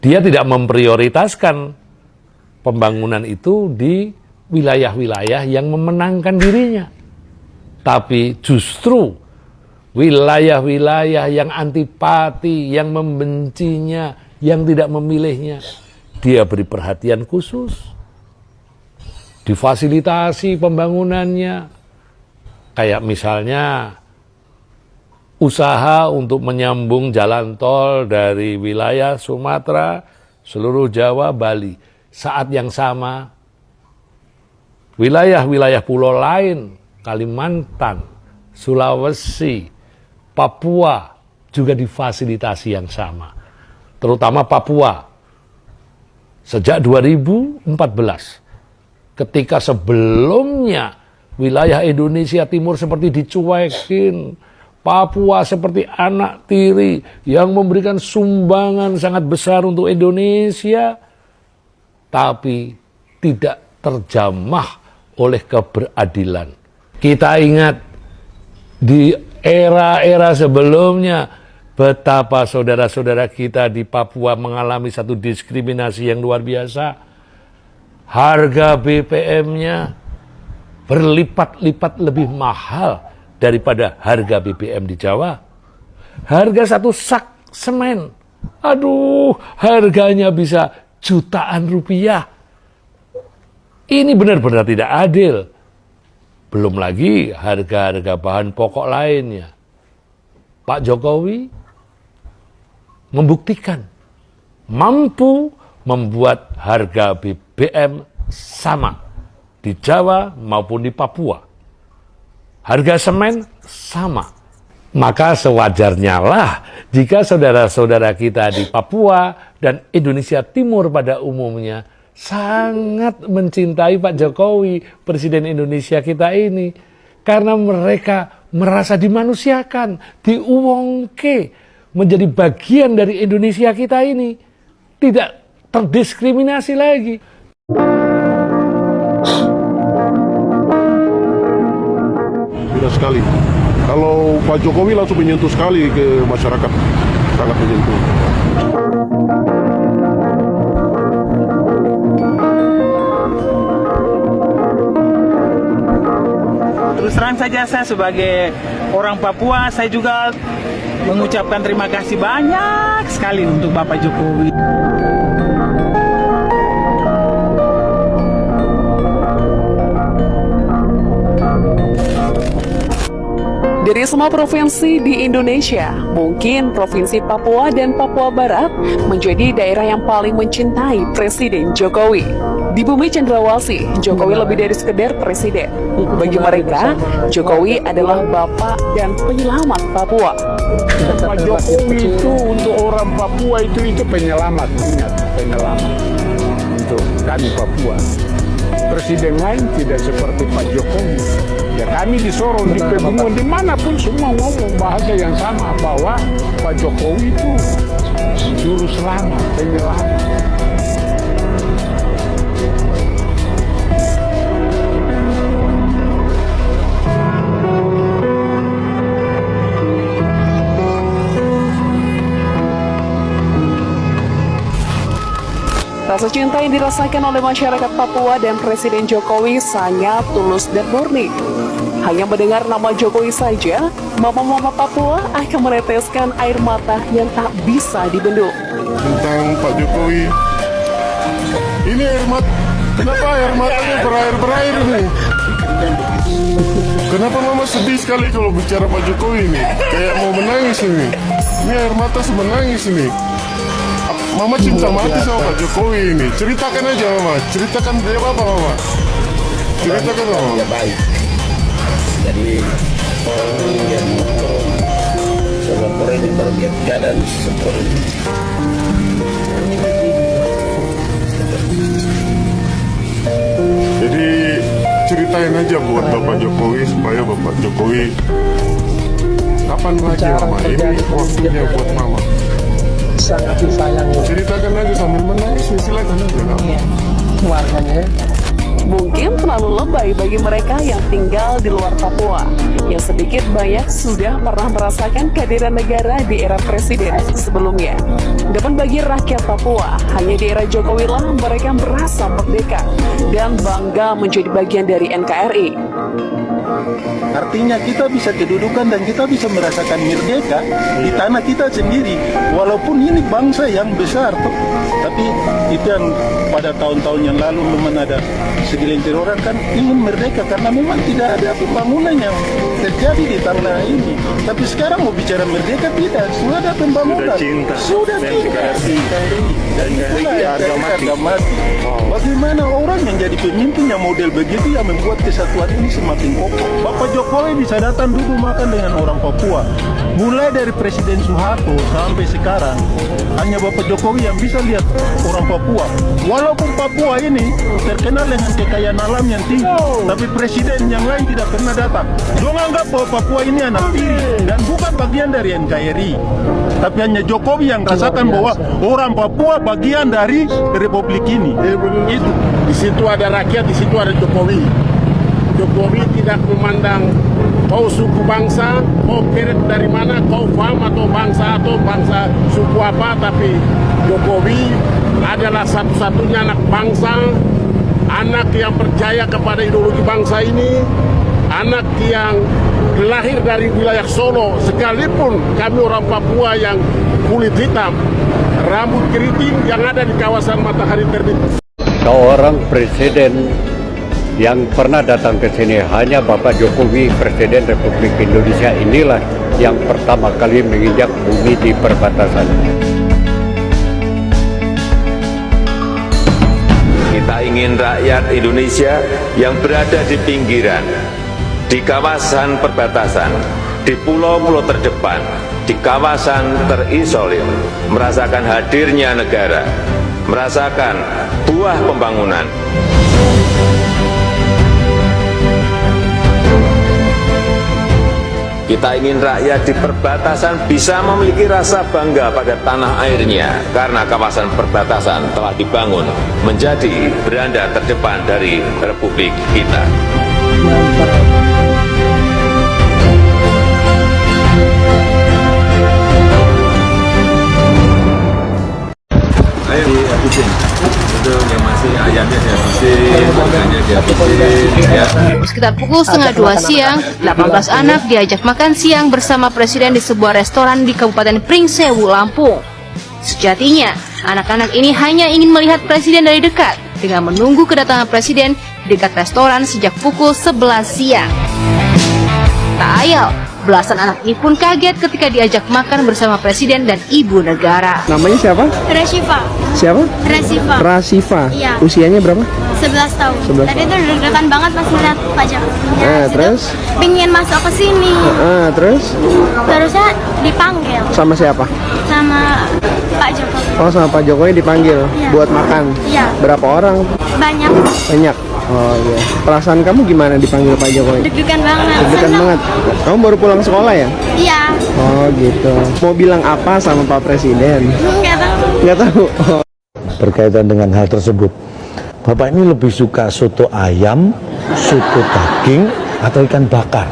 Dia tidak memprioritaskan pembangunan itu di wilayah-wilayah yang memenangkan dirinya. Tapi justru wilayah-wilayah yang antipati, yang membencinya, yang tidak memilihnya, dia beri perhatian khusus. Difasilitasi pembangunannya. Kayak misalnya usaha untuk menyambung jalan tol dari wilayah Sumatera, seluruh Jawa, Bali. Saat yang sama, wilayah-wilayah pulau lain, Kalimantan, Sulawesi, Papua, juga difasilitasi yang sama. Terutama Papua. Sejak 2014, ketika sebelumnya wilayah Indonesia Timur seperti dicuekin, Papua seperti anak tiri yang memberikan sumbangan sangat besar untuk Indonesia, tapi tidak terjamah oleh keberadilan. Kita ingat di era-era sebelumnya betapa saudara-saudara kita di Papua mengalami satu diskriminasi yang luar biasa. Harga BBM-nya berlipat-lipat lebih mahal daripada harga BBM di Jawa. Harga satu sak semen, aduh, harganya bisa jutaan rupiah. Ini benar-benar tidak adil. Belum lagi harga-harga bahan pokok lainnya. Pak Jokowi membuktikan mampu membuat harga BBM sama di Jawa maupun di Papua. Harga semen sama. Maka sewajarnya lah jika saudara-saudara kita di Papua dan Indonesia Timur pada umumnya sangat mencintai Pak Jokowi, Presiden Indonesia kita ini. Karena mereka merasa dimanusiakan, diuwongke, menjadi bagian dari Indonesia kita ini. Tidak terdiskriminasi lagi. Beda sekali. Kalau Pak Jokowi langsung menyentuh sekali ke masyarakat, sangat menyentuh. Terus terang saja saya sebagai orang Papua, saya juga mengucapkan terima kasih banyak sekali untuk Bapak Jokowi. Dari semua provinsi di Indonesia, mungkin Provinsi Papua dan Papua Barat menjadi daerah yang paling mencintai Presiden Jokowi. Di bumi cendrawasih, Jokowi lebih dari sekedar presiden. Bagi mereka, Jokowi adalah bapak dan penyelamat Papua. Pak Jokowi itu untuk orang Papua itu penyelamat, ingat, penyelamat untuk kami Papua. Presiden lain tidak seperti Pak Jokowi. Ya kami di Sorong, di Pegunungan, dimanapun semua ngomong bahasa yang sama bahwa Pak Jokowi itu juru selamat, penyelamat. Rasa cinta yang dirasakan oleh masyarakat Papua dan Presiden Jokowi sangat tulus dan murni. Hanya mendengar nama Jokowi saja, mama-mama Papua akan meneteskan air mata yang tak bisa dibendung. Tentang Pak Jokowi, ini air mata, kenapa air matanya berair-berair ini? Kenapa mama sedih sekali kalau bicara Pak Jokowi ini? Kayak mau menangis ini. Ini air mata semenangis ini. Mama cinta mati sama Pak Jokowi ini. Ceritakan aja mama, ceritakan dia apa mama? Ceritakan mama. Ya baik. Jadi yang sama orang ini berlihat keadaan seperti ini. Jadi ceritain aja buat Bapak Jokowi supaya Bapak Jokowi kapan lagi mama ini waktunya buat mama. Sangat disayangi. Ceritakan aja sambil menangis, silakan aja. Keluarganya. Mungkin terlalu lebay bagi mereka yang tinggal di luar Papua, yang sedikit sedikit banyak sudah pernah merasakan kehadiran negara di era presiden sebelumnya. Namun bagi rakyat Papua, hanya di era Jokowi lah mereka merasa merdeka dan bangga menjadi bagian dari NKRI. Artinya kita bisa kedudukan dan kita bisa merasakan merdeka di tanah kita sendiri. Walaupun ini bangsa yang besar, tapi itu yang pada tahun-tahun yang lalu memang ada segelintir orang kan ingin merdeka karena memang tidak ada pembangunan yang terjadi di tanah ini. Tapi sekarang mau bicara merdeka tidak, sudah ada pembangunan. Sudah cinta. Dan itulah yang harga mati. Bagaimana orang yang jadi pemimpin yang model begitu yang membuat kesatuan ini semakin kokoh. Bapak Jokowi bisa datang duduk makan dengan orang Papua. Mulai dari Presiden Soeharto sampai sekarang, hanya Bapak Jokowi yang bisa lihat orang Papua. Walaupun Papua ini terkenal dengan kekayaan alam yang tinggi, tapi presiden yang lain tidak pernah datang. Jangan anggap bahwa Papua ini anak tiri dan bukan bagian dari NKRI. Tapi hanya Jokowi yang rasakan bahwa orang Papua bagian dari republik ini. Itu di situ ada rakyat, di situ ada Jokowi. Jokowi tidak memandang kau suku bangsa, kau keret dari mana, kau faham atau bangsa suku apa, tapi Jokowi adalah satu-satunya anak bangsa, anak yang percaya kepada ideologi bangsa ini, anak yang lahir dari wilayah Solo, sekalipun kami orang Papua yang kulit hitam, rambut keriting yang ada di kawasan matahari terbit. Seorang presiden yang pernah datang ke sini hanya Bapak Jokowi, Presiden Republik Indonesia inilah yang pertama kali menginjak bumi di perbatasan. Kita ingin rakyat Indonesia yang berada di pinggiran, di kawasan perbatasan, di pulau-pulau terdepan, di kawasan terisolir, merasakan hadirnya negara, merasakan buah pembangunan. Kita ingin rakyat di perbatasan bisa memiliki rasa bangga pada tanah airnya karena kawasan perbatasan telah dibangun menjadi beranda terdepan dari Republik kita. Ayo dihabisin. Itu yang masih ayamnya dihabisin, ikannya dihabisin, ya. Sekitar pukul 1:30 siang, 18 anak diajak makan siang bersama presiden di sebuah restoran di Kabupaten Pringsewu, Lampung. Sejatinya, anak-anak ini hanya ingin melihat presiden dari dekat dengan menunggu kedatangan presiden di dekat restoran sejak pukul 11 siang. Tak ayal, belasan anak ini pun kaget ketika diajak makan bersama presiden dan ibu negara. Namanya siapa? Rasifa. Siapa? Rasifa. Rasifa. Iya. Usianya berapa? 11 tahun. 11 Tadi tuh deg-degan banget pas melihat Pak Jokowi. Terus? Pingin masuk ke sini. Terus? Terusnya dipanggil Sama siapa? sama Pak Jokowi. Oh, sama Pak Jokowi dipanggil Iya. buat makan. Iya. Berapa orang? Banyak. Banyak. Oh iya. Perasaan kamu gimana dipanggil Pak Jokowi? Deg-degan banget. Deg-degan Seneng. banget. Kamu baru pulang sekolah ya? Iya. Oh gitu. Mau bilang apa sama Pak Presiden? Enggak tahu. Nggak tahu. Oh. Berkaitan dengan hal tersebut, Bapak ini lebih suka soto ayam, soto daging, atau ikan bakar?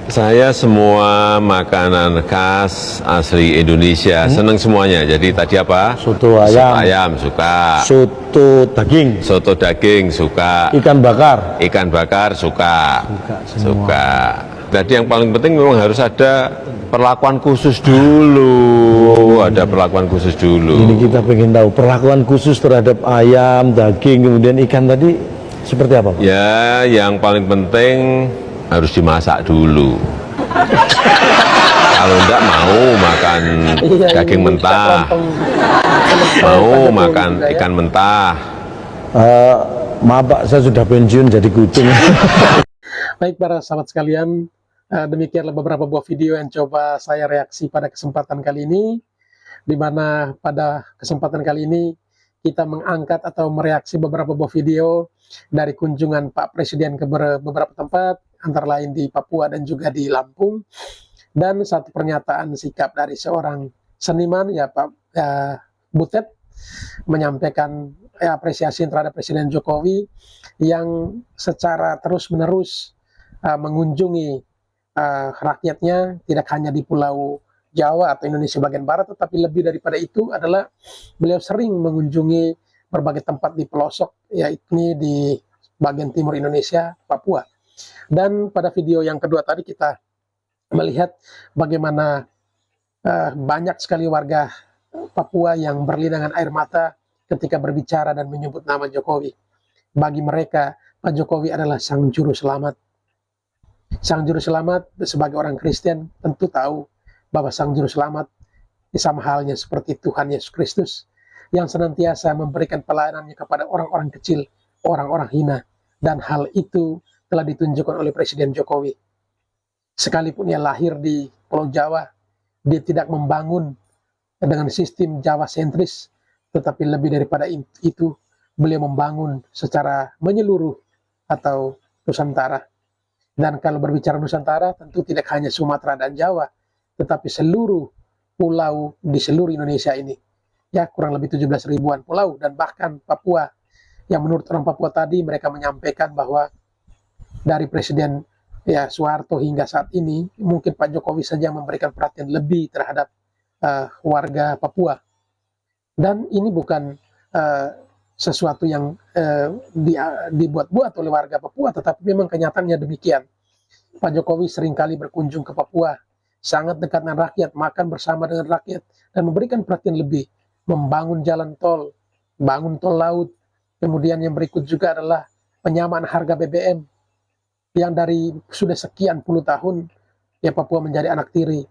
Saya semua makanan khas asli Indonesia, seneng semuanya. Jadi tadi apa? Soto ayam. Soto ayam suka. Soto daging. Soto daging suka. Ikan bakar. Ikan bakar suka. Semua. Suka. Tadi yang paling penting memang harus ada perlakuan khusus dulu. Ada perlakuan khusus dulu. Ini kita pengen tahu perlakuan khusus terhadap ayam, daging, kemudian ikan tadi seperti apa, Pak? Ya, yang paling penting harus dimasak dulu. Kalau enggak mau makan daging mentah, mau makan ikan mentah. Maaf Pak, saya sudah pensiun jadi kucing. Baik para sahabat sekalian, demikianlah beberapa buah video yang coba saya reaksi pada kesempatan kali ini, di mana pada kesempatan kali ini kita mengangkat atau mereaksi beberapa buah video dari kunjungan Pak Presiden ke beberapa tempat, antara lain di Papua dan juga di Lampung, dan satu pernyataan sikap dari seorang seniman, ya Pak Butet, menyampaikan apresiasi terhadap Presiden Jokowi yang secara terus-menerus mengunjungi rakyatnya tidak hanya di Pulau Jawa atau Indonesia bagian barat, tetapi lebih daripada itu adalah beliau sering mengunjungi berbagai tempat di pelosok, yakni di bagian timur Indonesia, Papua. Dan pada video yang kedua tadi kita melihat bagaimana banyak sekali warga Papua yang berlinangan air mata ketika berbicara dan menyebut nama Jokowi. Bagi mereka, Pak Jokowi adalah sang juru selamat. Sang juru selamat sebagai orang Kristen tentu tahu bahwa sang juru selamat sama halnya seperti Tuhan Yesus Kristus yang senantiasa memberikan pelayanannya kepada orang-orang kecil, orang-orang hina, dan hal itu telah ditunjukkan oleh Presiden Jokowi. Sekalipun ia lahir di Pulau Jawa, dia tidak membangun dengan sistem Jawa sentris, tetapi lebih daripada itu beliau membangun secara menyeluruh atau Nusantara. Dan kalau berbicara Nusantara tentu tidak hanya Sumatera dan Jawa, tetapi seluruh pulau di seluruh Indonesia ini. Ya, kurang lebih 17 ribuan pulau, dan bahkan Papua, yang menurut orang Papua tadi mereka menyampaikan bahwa dari Presiden Soeharto hingga saat ini, mungkin Pak Jokowi saja memberikan perhatian lebih terhadap warga Papua. Dan ini bukan sesuatu yang dibuat-buat oleh warga Papua, tetapi memang kenyataannya demikian. Pak Jokowi seringkali berkunjung ke Papua, sangat dekat dengan rakyat, makan bersama dengan rakyat, dan memberikan perhatian lebih, membangun jalan tol, bangun tol laut. Kemudian yang berikut juga adalah penyamaan harga BBM, yang dari sudah sekian puluh tahun, Papua menjadi anak tiri.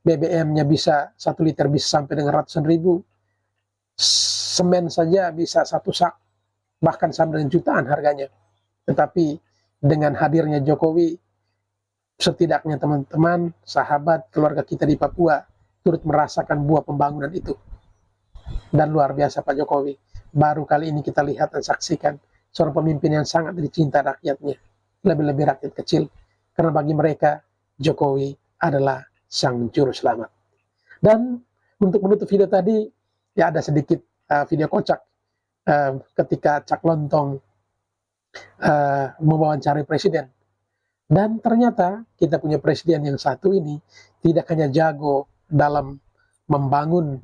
BBM-nya bisa 1 liter bisa sampai dengan ratusan ribu. Semen saja bisa 1 sak, bahkan sampai dengan jutaan harganya. Tetapi dengan hadirnya Jokowi, setidaknya teman-teman, sahabat, keluarga kita di Papua turut merasakan buah pembangunan itu. Dan luar biasa Pak Jokowi. Baru kali ini kita lihat dan saksikan seorang pemimpin yang sangat dicinta rakyatnya, lebih-lebih rakyat kecil, karena bagi mereka Jokowi adalah sang juru selamat. Dan untuk menutup video tadi, ada sedikit video kocak ketika Cak Lontong mewawancari presiden. Dan ternyata kita punya presiden yang satu ini tidak hanya jago dalam membangun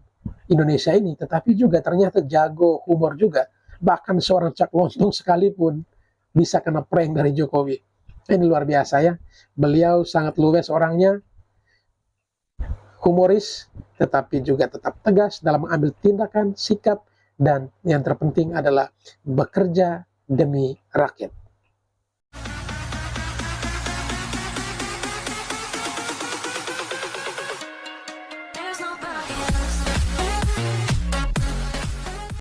Indonesia ini, tetapi juga ternyata jago humor juga. Bahkan seorang Cak Lontong sekalipun bisa kena prank dari Jokowi. Ini luar biasa ya. Beliau sangat luwes orangnya, humoris, tetapi juga tetap tegas dalam mengambil tindakan, sikap, dan yang terpenting adalah bekerja demi rakyat. There's nobody